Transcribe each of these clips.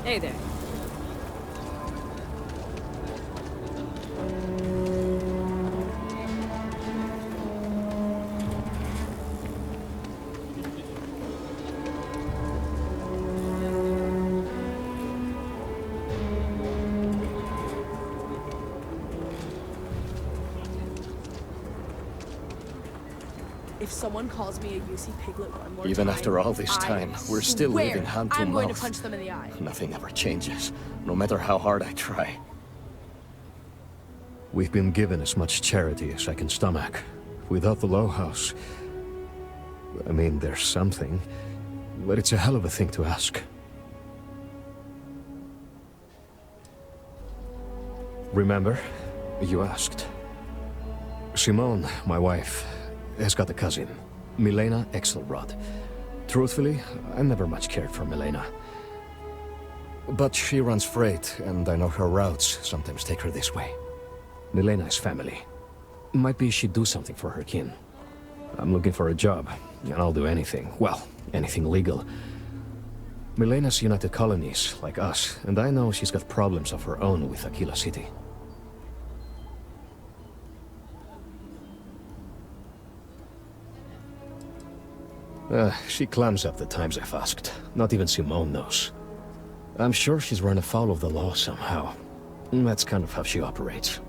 Hey there. If someone calls me a UC piglet one more Even time, after all this time, we're still swear living hand to I'm mouth. going to punch them in the eye. Nothing ever changes, no matter how hard I try. We've been given as much charity as I can stomach. Without the Low House... I mean, there's something, but it's a hell of a thing to ask. Remember? You asked. Simone, my wife, has got a cousin, Milena Exelrod. Truthfully, I never much cared for Milena. But she runs freight, and I know her routes sometimes take her this way. Milena is family. Might be she'd do something for her kin. I'm looking for a job, and I'll do anything. Well, anything legal. Milena's United Colonies, like us, and I know she's got problems of her own with Akila City. She clams up the times I've asked. Not even Simone knows. I'm sure she's run afoul of the law somehow. That's kind of how she operates.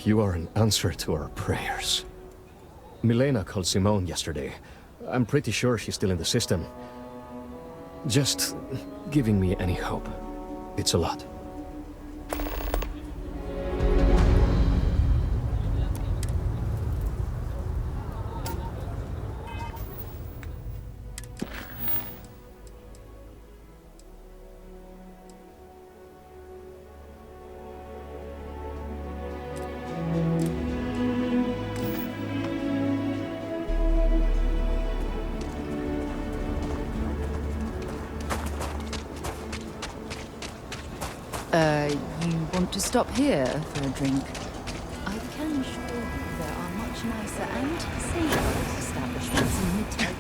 You are an answer to our prayers. Milena called Simone yesterday. I'm pretty sure she's still in the system. Just giving me any hope. It's a lot. You want to stop here for a drink? I can assure you there are much nicer and safer establishments in Midtown.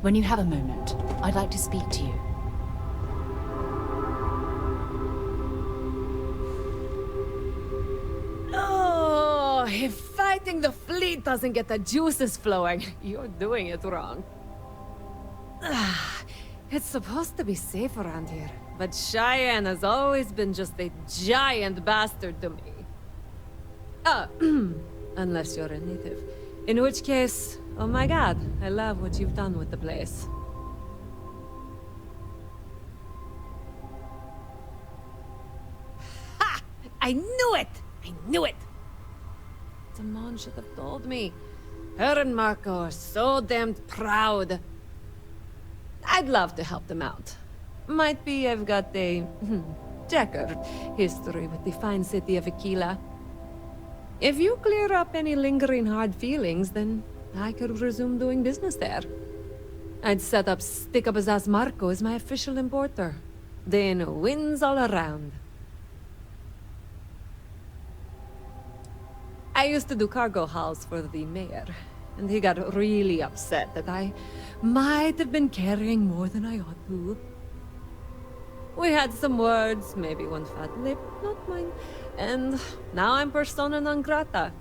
when you have a moment, I'd like to speak to you. Oh, if fighting the fleet doesn't get the juices flowing, you're doing it wrong. It's supposed to be safe around here, but Cheyenne has always been just a giant bastard to me. Unless you're a native. In which case, oh my god, I love what you've done with the place. Ha! I knew it! I knew it! Damon should have told me. Her and Marko are so damned proud. I'd love to help them out. Might be I've got a checkered history with the fine city of Akila. If you clear up any lingering hard feelings, then I could resume doing business there. I'd set up stick-up-his-ass Marko as my official importer. Then wins all around. I used to do cargo hauls for the mayor, and he got really upset that I might have been carrying more than I ought to. We had some words, maybe one fat lip, not mine, and now I'm persona non grata.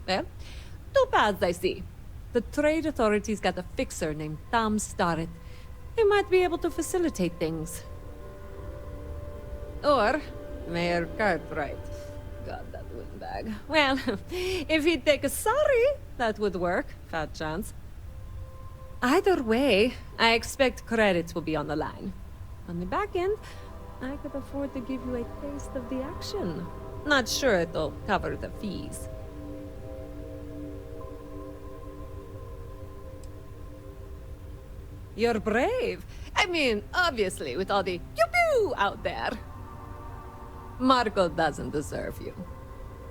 Well, two paths I see. The trade authorities got a fixer named Tom Starrett. He might be able to facilitate things. Or Mayor Cartwright. God, that windbag. Well, if he'd take a sorry, that would work. Fat chance. Either way, I expect credits will be on the line. On the back end, I could afford to give you a taste of the action. Not sure it'll cover the fees. You're brave. I mean, obviously, with all the pew-pew out there. Marko doesn't deserve you.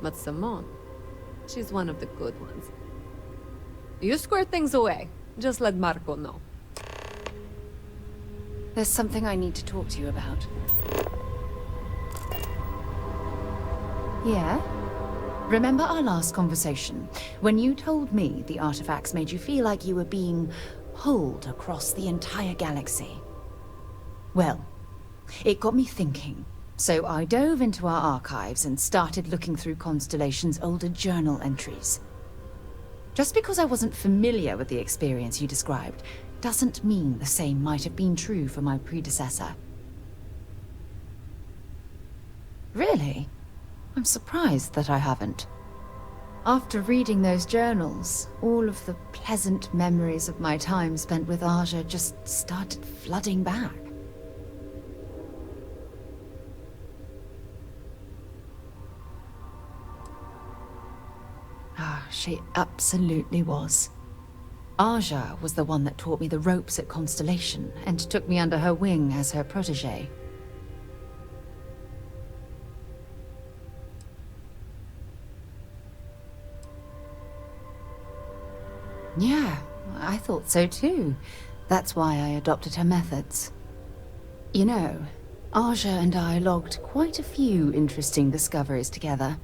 But Simone, she's one of the good ones. You square things away. Just let Marko know. There's something I need to talk to you about. Yeah? Remember our last conversation, when you told me the artifacts made you feel like you were being pulled across the entire galaxy? Well, it got me thinking. So I dove into our archives and started looking through Constellation's older journal entries. Just because I wasn't familiar with the experience you described, doesn't mean the same might have been true for my predecessor. Really? I'm surprised that I haven't. After reading those journals, all of the pleasant memories of my time spent with Aja just started flooding back. She absolutely was. Aja was the one that taught me the ropes at Constellation and took me under her wing as her protege. Yeah, I thought so too. That's why I adopted her methods. You know, Aja and I logged quite a few interesting discoveries together.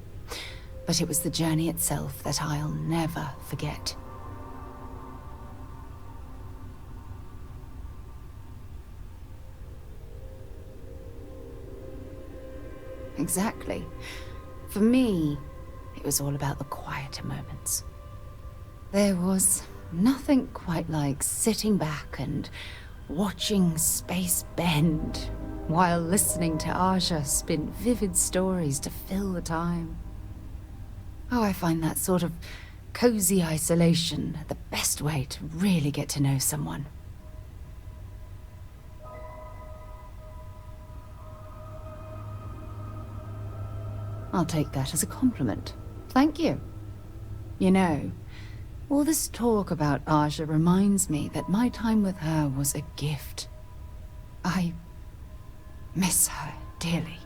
But it was the journey itself that I'll never forget. Exactly. For me, it was all about the quieter moments. There was nothing quite like sitting back and watching space bend while listening to Aja spin vivid stories to fill the time. Oh, I find that sort of cozy isolation the best way to really get to know someone. I'll take that as a compliment. Thank you. You know, all this talk about Aja reminds me that my time with her was a gift. I miss her dearly.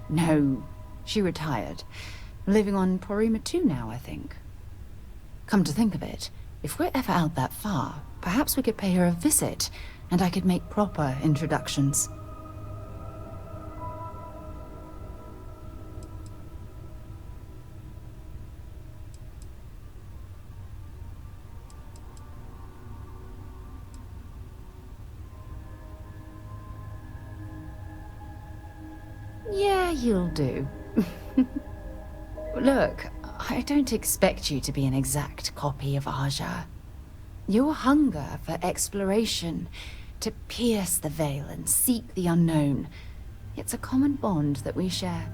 No, she retired. Living on Porima 2 now, I think. Come to think of it, if we're ever out that far, perhaps we could pay her a visit, and I could make proper introductions. you'll do. Look, I don't expect you to be an exact copy of Aja. Your hunger for exploration, to pierce the veil and seek the unknown, it's a common bond that we share.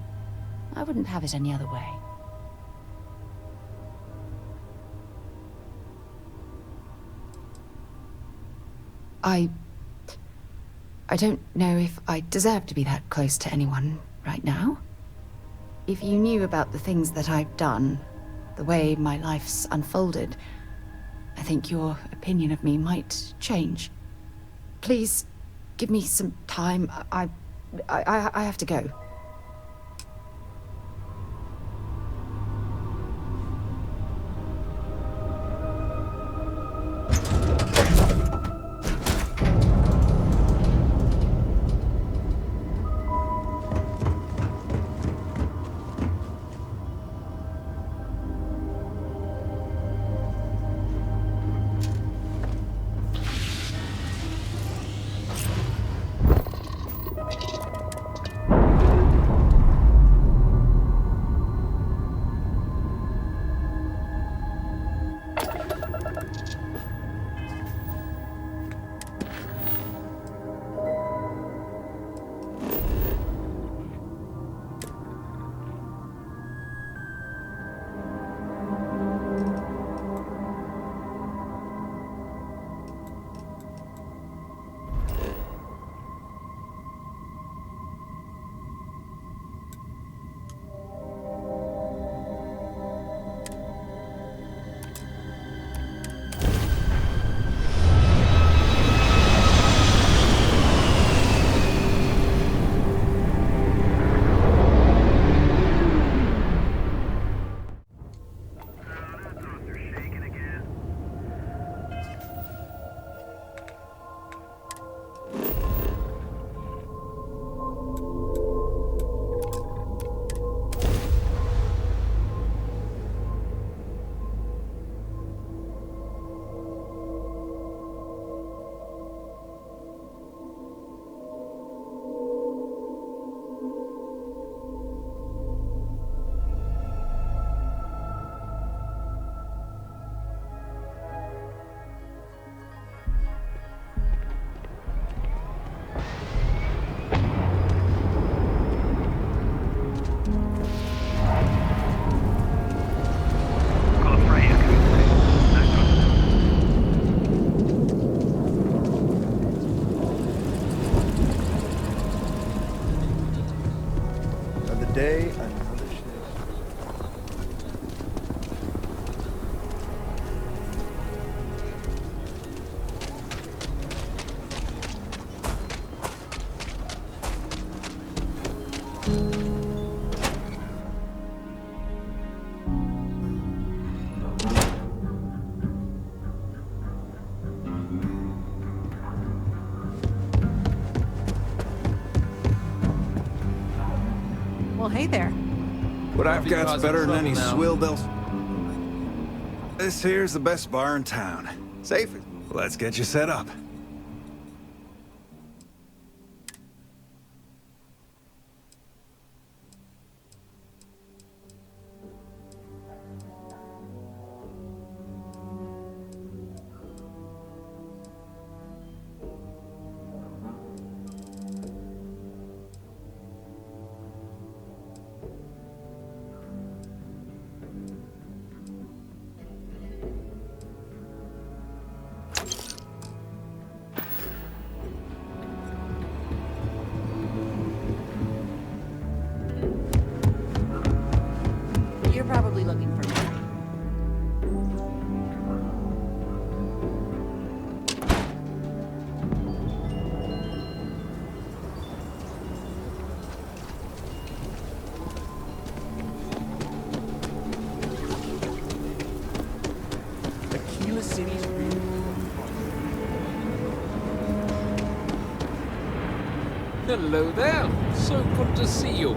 I wouldn't have it any other way. I don't know if I deserve to be that close to anyone right now. If you knew about the things that I've done, the way my life's unfolded, I think your opinion of me might change. Please, give me some time. I have to go. Day, another shift. Well, hey there. What I've got's better than any swill they'll... This here's the best bar in town. Safe. Let's get you set up. You're probably looking for me. Akila City's real. Hello there. So good to see you.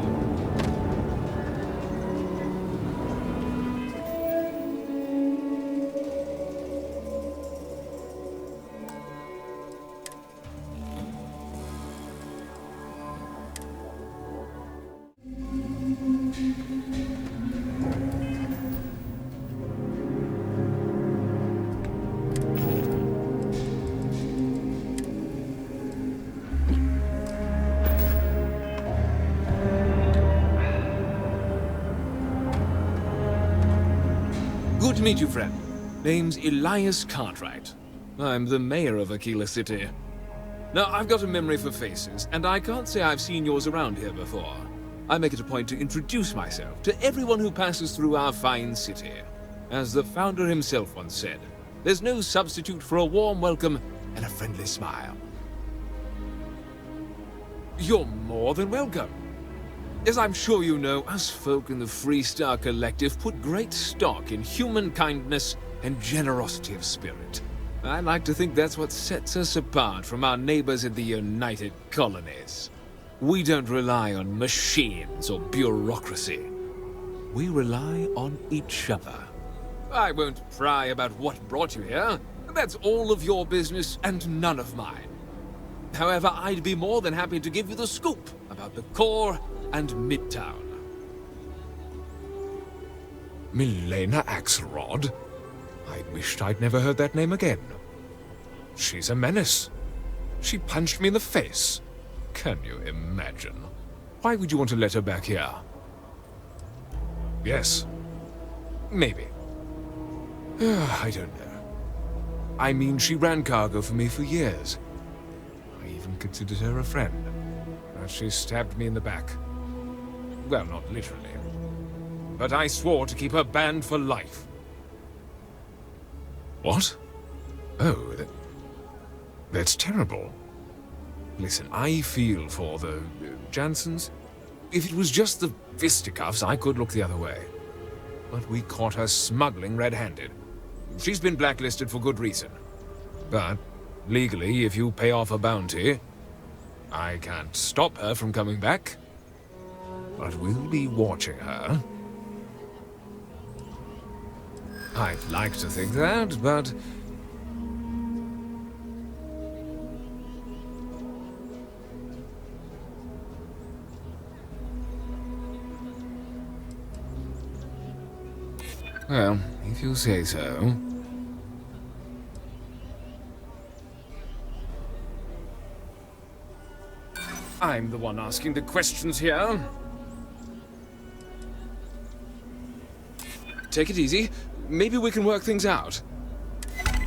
Good to meet you, friend. Name's Elias Cartwright. I'm the mayor of Akila City. Now, I've got a memory for faces, and I can't say I've seen yours around here before. I make it a point to introduce myself to everyone who passes through our fine city. As the founder himself once said, there's no substitute for a warm welcome and a friendly smile. You're more than welcome. As I'm sure you know, us folk in the Freestar Collective put great stock in human kindness and generosity of spirit. I like to think that's what sets us apart from our neighbors in the United Colonies. We don't rely on machines or bureaucracy. We rely on each other. I won't pry about what brought you here. That's all of your business and none of mine. However, I'd be more than happy to give you the scoop about the core and Midtown. Milena Axelrod? I wished I'd never heard that name again. She's a menace. She punched me in the face. Can you imagine? Why would you want to let her back here? Yes. Maybe. I don't know. I mean, she ran cargo for me for years. I even considered her a friend. But she stabbed me in the back. Well, not literally. But I swore to keep her banned for life. What? Oh, that's terrible. Listen, I feel for the Jansens. If it was just the fisticuffs, I could look the other way. But we caught her smuggling red-handed. She's been blacklisted for good reason. But, legally, if you pay off a bounty, I can't stop her from coming back. But we'll be watching her. I'd like to think that, but... Well, if you say so. I'm the one asking the questions here. Take it easy. Maybe we can work things out.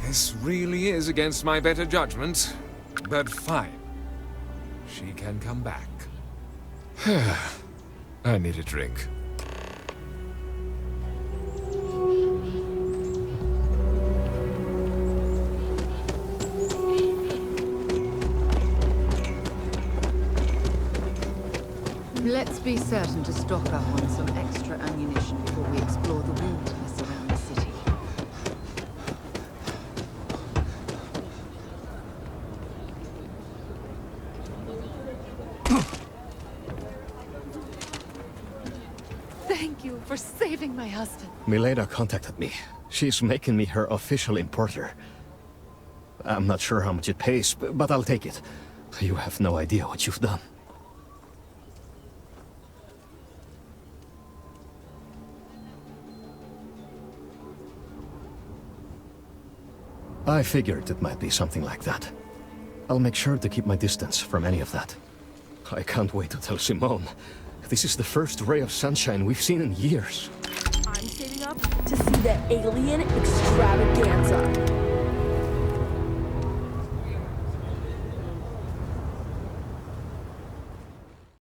This really is against my better judgment, but fine. She can come back. I need a drink. Let's be certain to stock up on some extra ammunition before we explore the wilderness around the city. Thank you for saving my husband. Milena contacted me. She's making me her official importer. I'm not sure how much it pays, but I'll take it. You have no idea what you've done. I figured it might be something like that. I'll make sure to keep my distance from any of that. I can't wait to tell Simone. This is the first ray of sunshine we've seen in years. I'm saving up to see the alien extravaganza.